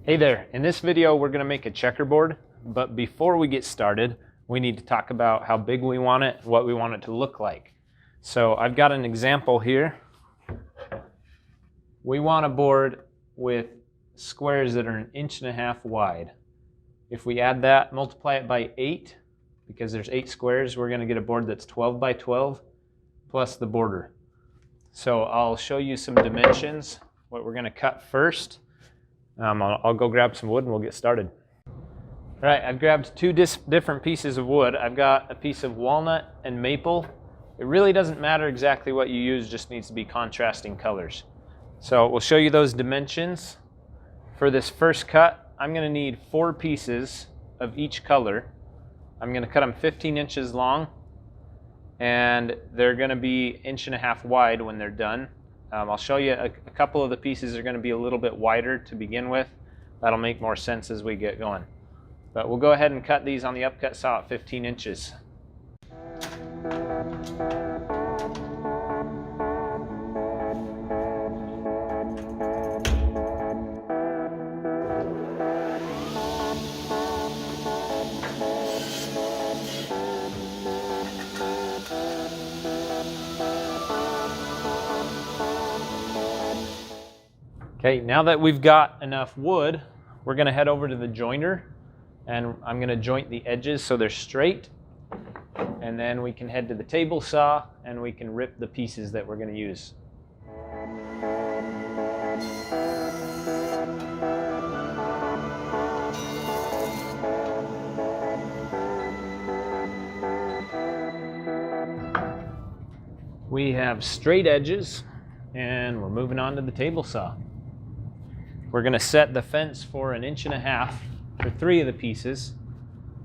Hey there, in this video we're going to make a checkerboard, but before we get started we need to talk about how big we want it, what we want it to look like. So I've got an example here. We want a board with squares that are 1.5 inches wide. If we add that, multiply it by 8, because there's 8 squares, we're going to get a board that's 12 by 12 plus the border. So I'll show you some dimensions, what we're going to cut first. I'll go grab some wood and we'll get started. All right, I've grabbed two different pieces of wood. I've got a piece of walnut and maple. It really doesn't matter exactly what you use, just needs to be contrasting colors. So we'll show you those dimensions. For this first cut, I'm going to need 4 pieces of each color. I'm going to cut them 15 inches long, and they're going to be 1.5 inches wide when they're done. I'll show you a couple of the pieces are going to be a little bit wider to begin with. That'll make more sense as we get going. But we'll go ahead and cut these on the upcut saw at 15 inches. Okay, now that we've got enough wood, we're going to head over to the joiner, and I'm going to joint the edges so they're straight, and then we can head to the table saw and we can rip the pieces that we're going to use. We have straight edges, and we're moving on to the table saw. We're going to set the fence for 1.5 inches for 3 of the pieces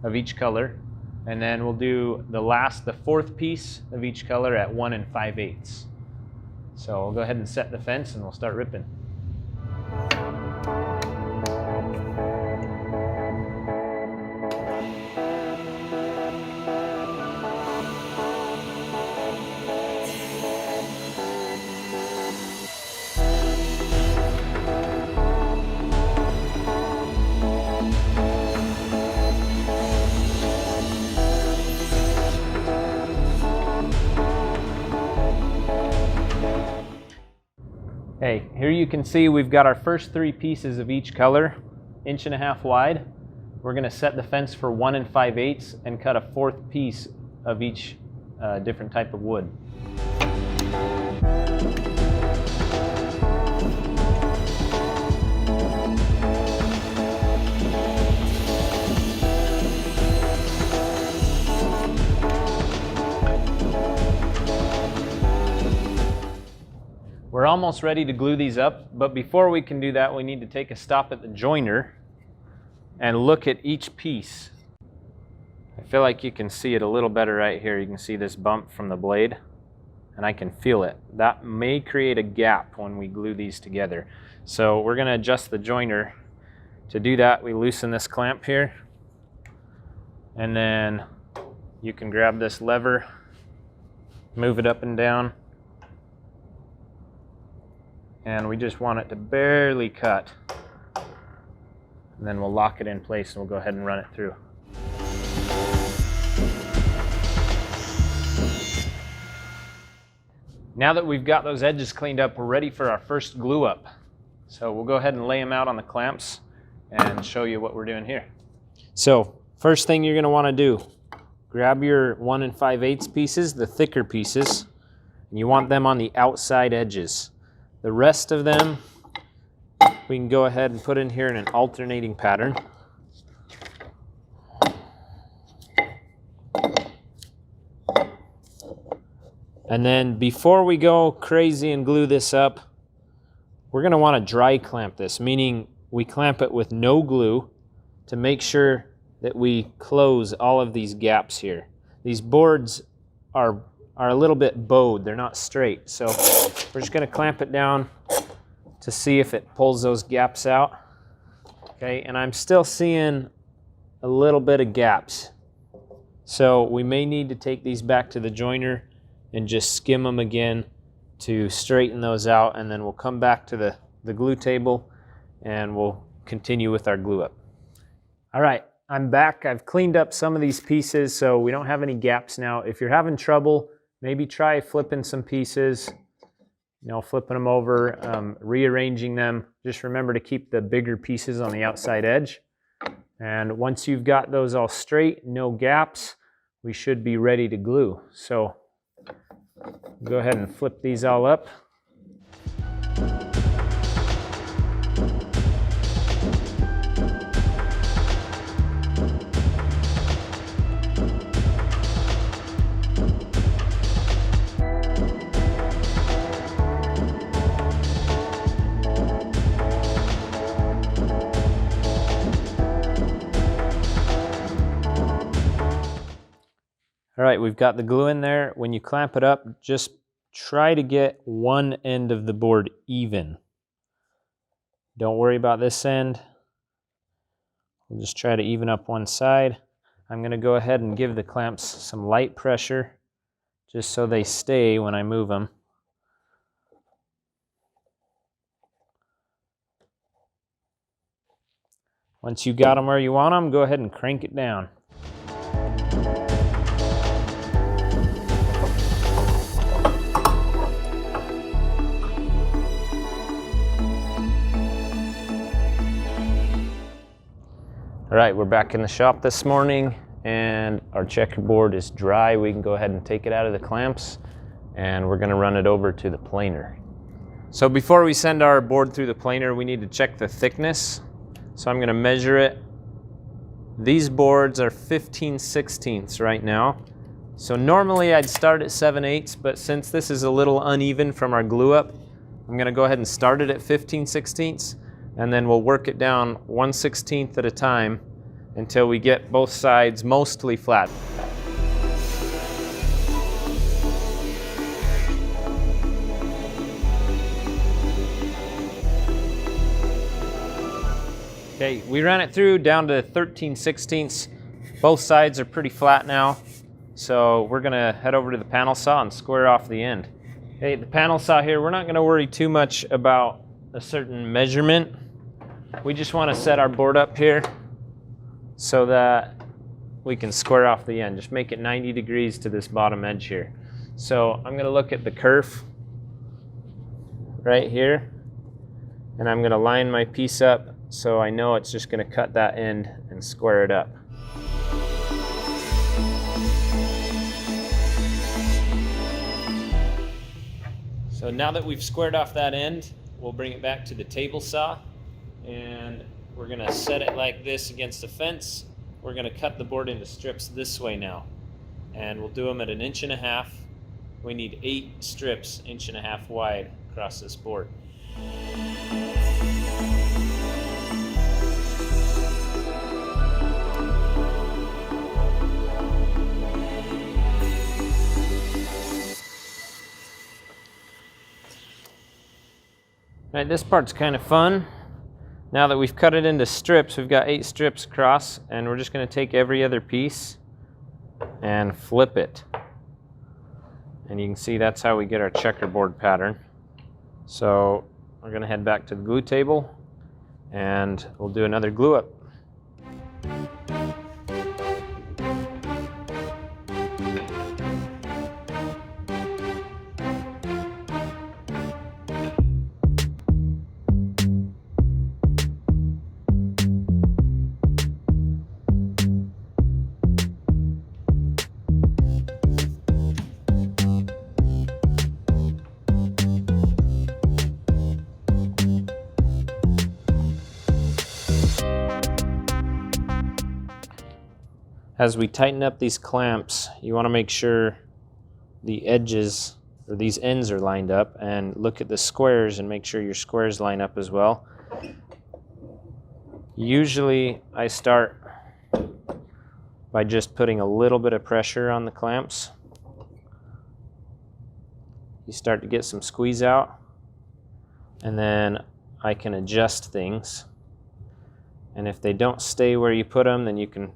of each color, and then we'll do the 4th piece of each color at 1 5/8. So we'll go ahead and set the fence and we'll start ripping. Okay, here you can see we've got our first 3 pieces of each color, 1.5 inches wide. We're going to set the fence for 1 5/8 and cut a 4th piece of each different type of wood. We're almost ready to glue these up, but before we can do that, we need to take a stop at the joiner and look at each piece. I feel like you can see it a little better right here. You can see this bump from the blade, and I can feel it. That may create a gap when we glue these together. So we're going to adjust the joiner. To do that, we loosen this clamp here, and then you can grab this lever, move it up and down, and we just want it to barely cut, and then we'll lock it in place and we'll go ahead and run it through. Now that we've got those edges cleaned up, we're ready for our first glue up. So we'll go ahead and lay them out on the clamps and show you what we're doing here. So first thing you're going to want to do, grab your 1 5/8 pieces, the thicker pieces, and you want them on the outside edges. The rest of them we can go ahead and put in here in an alternating pattern. And then before we go crazy and glue this up, we're going to want to dry clamp this, meaning we clamp it with no glue to make sure that we close all of these gaps here. These boards are a little bit bowed, they're not straight, so we're just going to clamp it down to see if it pulls those gaps out. Okay, and I'm still seeing a little bit of gaps, so we may need to take these back to the joiner and just skim them again to straighten those out, and then we'll come back to the glue table and we'll continue with our glue up. All right, I'm back. I've cleaned up some of these pieces so we don't have any gaps now. If you're having trouble, maybe try flipping some pieces, flipping them over, rearranging them. Just remember to keep the bigger pieces on the outside edge. And once you've got those all straight, no gaps, we should be ready to glue. So go ahead and flip these all up. All right, we've got the glue in there. When you clamp it up, just try to get one end of the board even. Don't worry about this end. We'll just try to even up one side. I'm going to go ahead and give the clamps some light pressure just so they stay when I move them. Once you got them where you want them, go ahead and crank it down. All right, we're back in the shop this morning and our checkerboard is dry. We can go ahead and take it out of the clamps and we're gonna run it over to the planer. So before we send our board through the planer, we need to check the thickness. So I'm gonna measure it. These boards are 15/16 right now. So normally I'd start at 7/8, but since this is a little uneven from our glue up, I'm gonna go ahead and start it at 15/16. And then we'll work it down 1/16 at a time until we get both sides mostly flat. Okay, we ran it through down to 13/16. Both sides are pretty flat now. So we're gonna head over to the panel saw and square off the end. Okay, the panel saw here, we're not gonna worry too much about a certain measurement. We just want to set our board up here so that we can square off the end. Just make it 90 degrees to this bottom edge here. So I'm going to look at the kerf right here and I'm going to line my piece up so I know it's just going to cut that end and square it up. So now that we've squared off that end, we'll bring it back to the table saw. And we're going to set it like this against the fence. We're going to cut the board into strips this way now. And we'll do them at 1.5 inches. We need 8 strips 1.5 inches wide across this board. All right, this part's kind of fun. Now that we've cut it into strips, we've got 8 strips across, and we're just going to take every other piece and flip it. And you can see that's how we get our checkerboard pattern. So we're going to head back to the glue table, and we'll do another glue up. As we tighten up these clamps, you want to make sure the edges or these ends are lined up, and look at the squares and make sure your squares line up as well. Usually I start by just putting a little bit of pressure on the clamps. You start to get some squeeze out, and then I can adjust things. And if they don't stay where you put them, then you can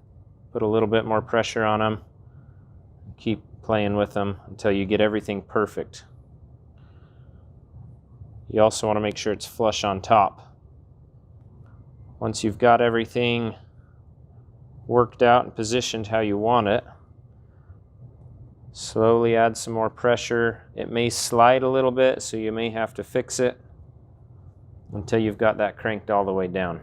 put a little bit more pressure on them. Keep playing with them until you get everything perfect. You also want to make sure it's flush on top. Once you've got everything worked out and positioned how you want it, slowly add some more pressure. It may slide a little bit, so you may have to fix it until you've got that cranked all the way down.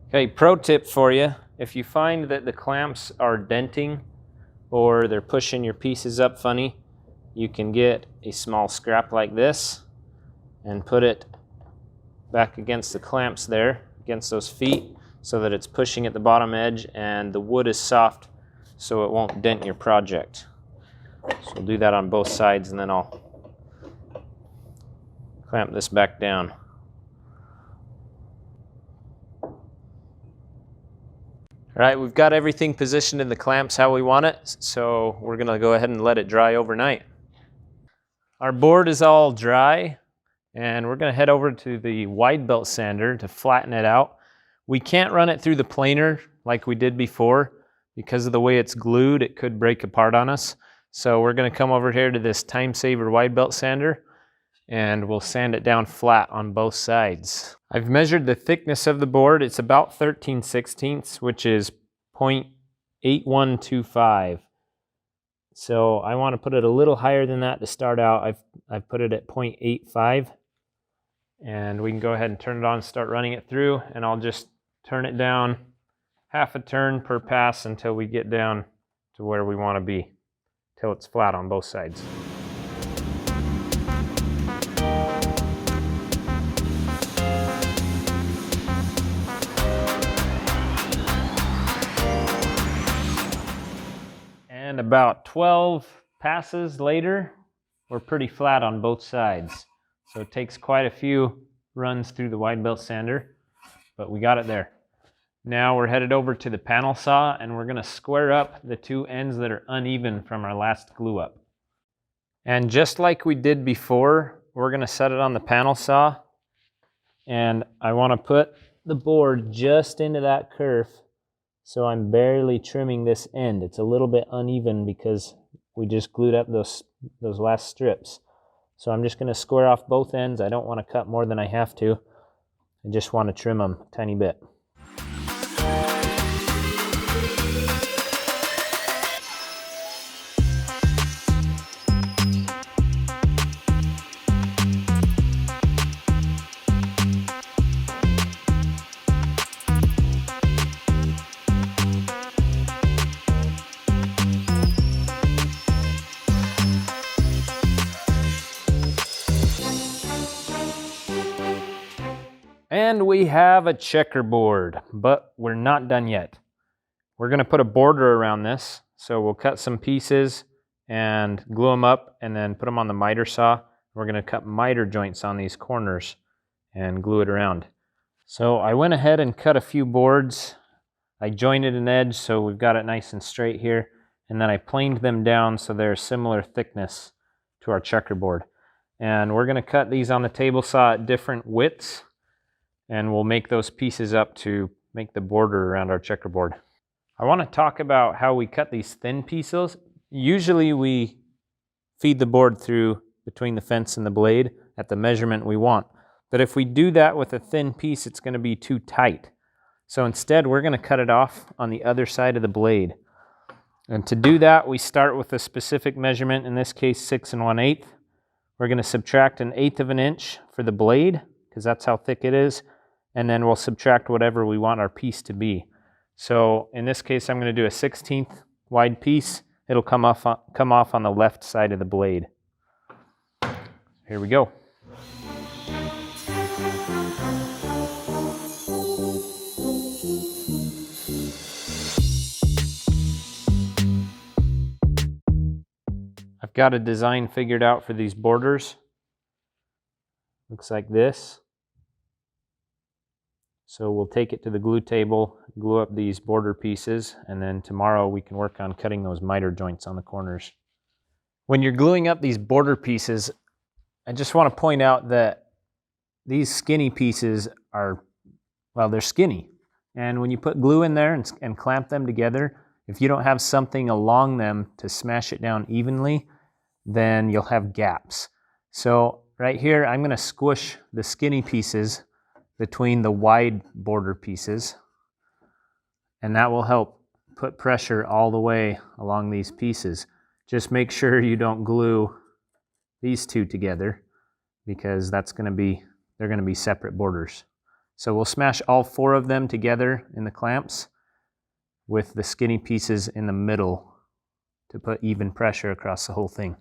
Okay, pro tip for you. If you find that the clamps are denting or they're pushing your pieces up funny, you can get a small scrap like this and put it back against the clamps there, against those feet, so that it's pushing at the bottom edge and the wood is soft so it won't dent your project. So we'll do that on both sides, and then I'll clamp this back down. All right, we've got everything positioned in the clamps how we want it, so we're gonna go ahead and let it dry overnight. Our board is all dry, and we're gonna head over to the wide belt sander to flatten it out. We can't run it through the planer like we did before. Because of the way it's glued, it could break apart on us. So we're gonna come over here to this Time Saver wide belt sander, and we'll sand it down flat on both sides. I've measured the thickness of the board. It's about 13/16, which is 0.8125. So I want to put it a little higher than that to start out. I've put it at 0.85, and we can go ahead and turn it on and start running it through, and I'll just turn it down half a turn per pass until we get down to where we want to be, till it's flat on both sides. And about 12 passes later, we're pretty flat on both sides. So it takes quite a few runs through the wide belt sander, but we got it there. Now we're headed over to the panel saw, and we're gonna square up the two ends that are uneven from our last glue up. And just like we did before, we're gonna set it on the panel saw, and I wanna put the board just into that kerf, so I'm barely trimming this end. It's a little bit uneven because we just glued up those last strips. So I'm just gonna square off both ends. I don't wanna cut more than I have to. I just wanna trim them a tiny bit. And we have a checkerboard, but we're not done yet. We're gonna put a border around this. So we'll cut some pieces and glue them up and then put them on the miter saw. We're gonna cut miter joints on these corners and glue it around. So I went ahead and cut a few boards. I jointed an edge so we've got it nice and straight here. And then I planed them down so they're similar thickness to our checkerboard. And we're gonna cut these on the table saw at different widths, and we'll make those pieces up to make the border around our checkerboard. I want to talk about how we cut these thin pieces. Usually we feed the board through between the fence and the blade at the measurement we want. But if we do that with a thin piece, it's going to be too tight. So instead, we're going to cut it off on the other side of the blade. And to do that, we start with a specific measurement, in this case 6 1/8. We're going to subtract 1/8 of an inch for the blade, because that's how thick it is. And then we'll subtract whatever we want our piece to be. So in this case, I'm going to do a 1/16 wide piece. It'll come off on the left side of the blade. Here we go. I've got a design figured out for these borders. Looks like this. So we'll take it to the glue table, glue up these border pieces, and then tomorrow we can work on cutting those miter joints on the corners. When you're gluing up these border pieces, I just want to point out that these skinny pieces are, well, they're skinny. And when you put glue in there and clamp them together, if you don't have something along them to smash it down evenly, then you'll have gaps. So right here, I'm going to squish the skinny pieces between the wide border pieces, and that will help put pressure all the way along these pieces. Just make sure you don't glue these two together, because they're going to be separate borders. So we'll smash all 4 of them together in the clamps with the skinny pieces in the middle to put even pressure across the whole thing.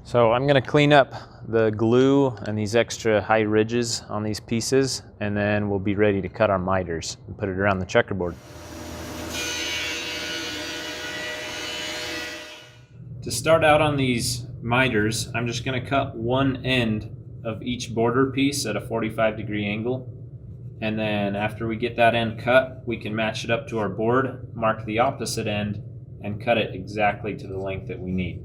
So I'm going to clean up the glue and these extra high ridges on these pieces, and then we'll be ready to cut our miters and put it around the checkerboard. To start out on these miters, I'm just going to cut one end of each border piece at a 45-degree angle. And then after we get that end cut, we can match it up to our board, mark the opposite end, and cut it exactly to the length that we need.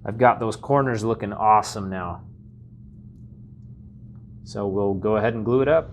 I've got those corners looking awesome now. So we'll go ahead and glue it up.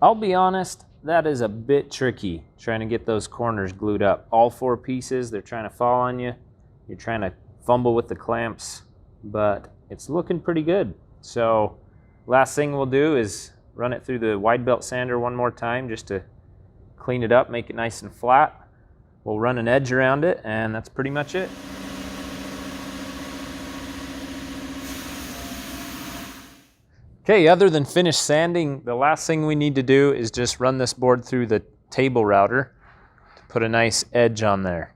I'll be honest, that is a bit tricky, trying to get those corners glued up. All 4 pieces, they're trying to fall on you. You're trying to fumble with the clamps, but it's looking pretty good. So last thing we'll do is run it through the wide belt sander one more time just to clean it up, make it nice and flat. We'll run an edge around it, and that's pretty much it. Okay, other than finish sanding, the last thing we need to do is just run this board through the table router to put a nice edge on there.